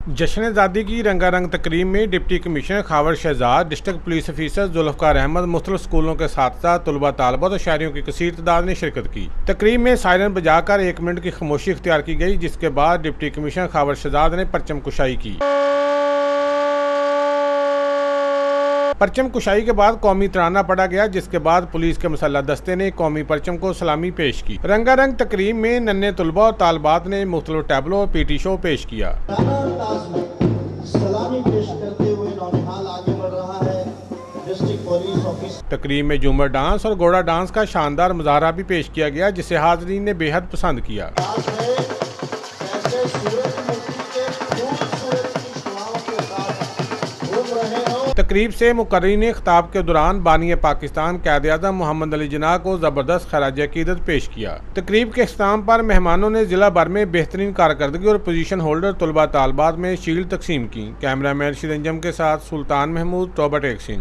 जश्न-ए-ज़ादी की रंगारंग तकरीब में deputy commissioner Khawar Shahzad, district police officer Zulfiqar Ahmed, मुख्तलिफ स्कूलों के साथ साथ तलबा तालबात और शहरियों की कसीर तादाद ने शिरकत की। तकरीब में सायरन बजाकर 1 मिनट की खामोशी इख्तियार की गई, जिसके बाद डिप्टी कमिश्नर खावर शहजाद ने परचम कुशाई की। परचम कुशाई के बाद कौमी तराना पढ़ा गया, जिसके बाद पुलिस के मसल्ह दस्ते ने कौमी परचम को सलामी पेश की। रंगारंग तकरीब में नन्हे तलबा और तालबात ने मुख्तलिफ टैबलो और पीटी शो पेश किया। सलामी पेश करते हुए नौनिहाल आगे बढ़ रहा है। डिस्ट्रिक्ट पुलिस ऑफिस तकरीब में झूमर डांस और घोड़ा डांस का शानदार मुजाहरा भी पेश किया गया, जिसे हाज़रीन ने बेहद पसंद किया। तकरीब से मुकर्रीन खिताब के दौरान बानी पाकिस्तान क़ायद-ए-आज़म मोहम्मद अली जिन्नाह को ज़बरदस्त खराज अक़ीदत पेश किया। तकरीब के इख्तिताम पर मेहमानों ने ज़िला भर में बेहतरीन कारकर्दगी और पोजीशन होल्डर तलबा तालबात में शील्ड तकसीम की। कैमरामैन शिद अंजम के साथ सुल्तान महमूद, टॉबर टेक सिंह।